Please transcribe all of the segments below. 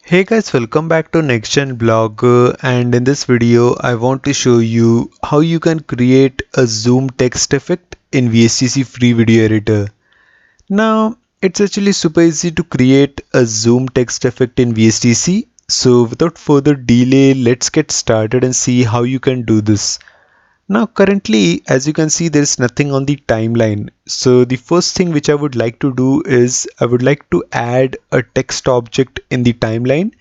Hey guys, welcome back to NextGen blog and in this video I want to show you how you can create a zoom text effect in VSTC free video editor. Now it's actually super easy to create a zoom text effect in VSTC. So without further delay, let's get started and see how you can do this. Now currently, as you can see, there is nothing on the timeline. So the first thing which I would like to do is I would like to add a text object in the timeline.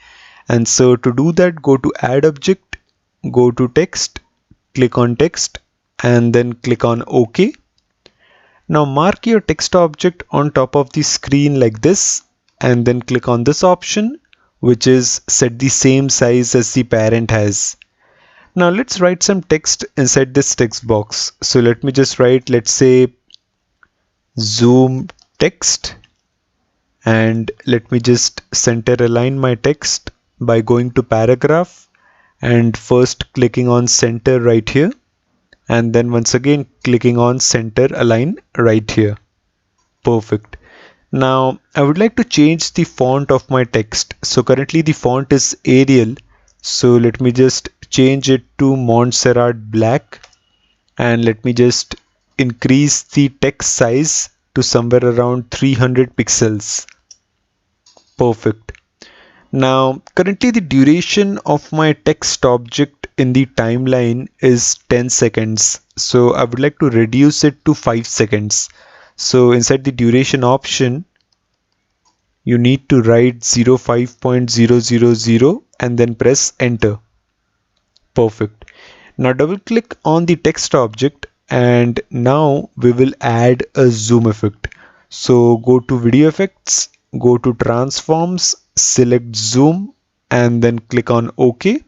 And so to do that, go to add object, go to text, click on text, and then click on OK. Now mark your text object on top of the screen like this, and then click on this option, which is set the same size as the parent has. Now let's write some text inside this text box. So let me just write, let's say zoom text, and let me just center align my text by going to paragraph and first clicking on center right here, and then once again clicking on center align right here. Perfect. Now I would like to change the font of my text. So currently the font is Arial. So let me just change it to Montserrat Black, and let me just increase the text size to somewhere around 300 pixels. Perfect. Now, currently the duration of my text object in the timeline is 10 seconds. So I would like to reduce it to 5 seconds. So inside the duration option, you need to write 05.000 and then press enter. Perfect. Now double click on the text object and now we will add a zoom effect. So go to video effects, go to transforms, select zoom and then click on OK.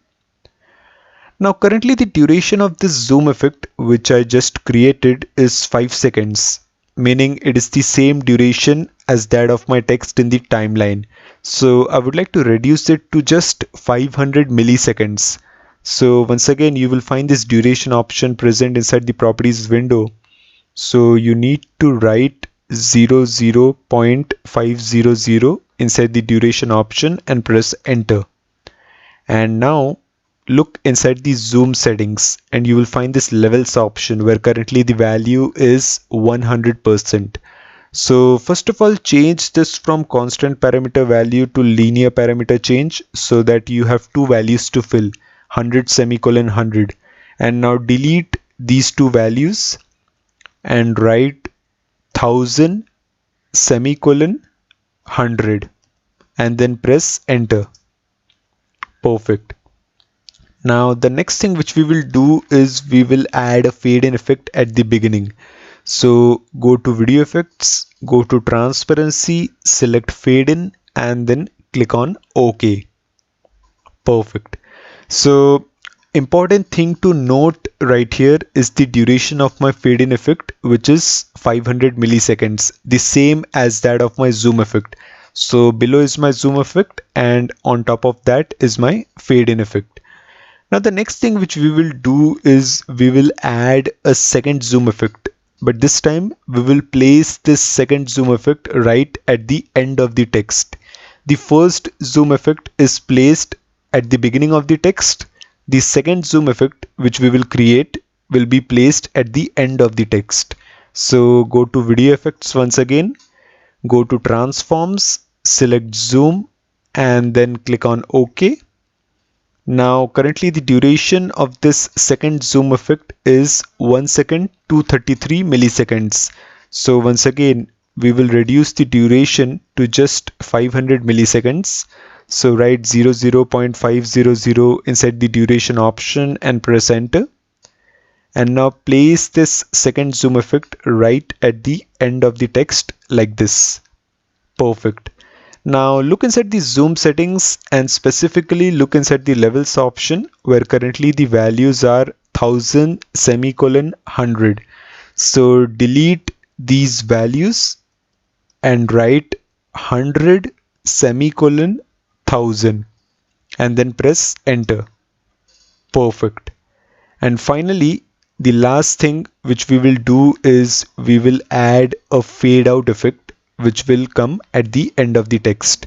Now currently the duration of this zoom effect which I just created is 5 seconds, meaning it is the same duration as that of my text in the timeline. So I would like to reduce it to just 500 milliseconds. So once again you will find this duration option present inside the properties window. So you need to write 00.500 inside the duration option and press enter. And now look inside the zoom settings and you will find this levels option where currently the value is 100%. So first of all, change this from constant parameter value to linear parameter change so that you have two values to fill, 100 semicolon 100. And now delete these two values and write 1000 semicolon 100 and then press enter. Perfect. Now the next thing which we will do is we will add a fade in effect at the beginning. So go to video effects, go to transparency, select fade in and then click on OK. Perfect. So important thing to note right here is the duration of my fade in effect, which is 500 milliseconds, the same as that of my zoom effect. So below is my zoom effect and on top of that is my fade in effect. Now the next thing which we will do is we will add a second zoom effect, but this time we will place this second zoom effect right at the end of the text. The first zoom effect is placed at the beginning of the text. The second zoom effect which we will create will be placed at the end of the text. So go to video effects once again, go to transforms, select zoom and then click on OK. Now currently the duration of this second zoom effect is 1 second to 33 milliseconds. So once again we will reduce the duration to just 500 milliseconds. So write 00.500 inside the duration option and press enter. And now place this second zoom effect right at the end of the text like this. Perfect. Now look inside the zoom settings and specifically look inside the levels option where currently the values are 1000 semicolon 100. So delete these values and write 100 semicolon 1000 and then press enter. Perfect. And finally, the last thing which we will do is we will add a fade out effect which will come at the end of the text.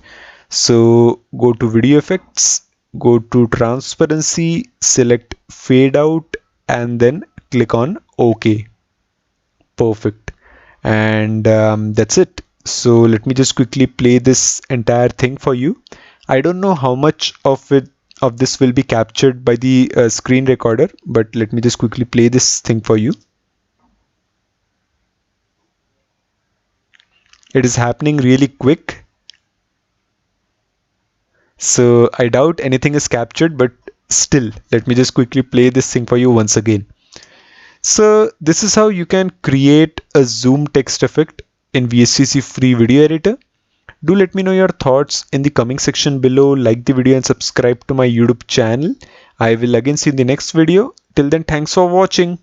So go to video effects, go to transparency, select fade out, and then click on OK. Perfect. And that's it. So let me just quickly play this entire thing for you. I don't know how much of this will be captured by the screen recorder, but let me just quickly play this thing for you. It is happening really quick. So I doubt anything is captured, but still, let me just quickly play this thing for you once again. So this is how you can create a zoom text effect in VSCC free video editor. Do let me know your thoughts in the comment section below, like the video and subscribe to my YouTube channel. I will again see you in the next video. Till then, thanks for watching.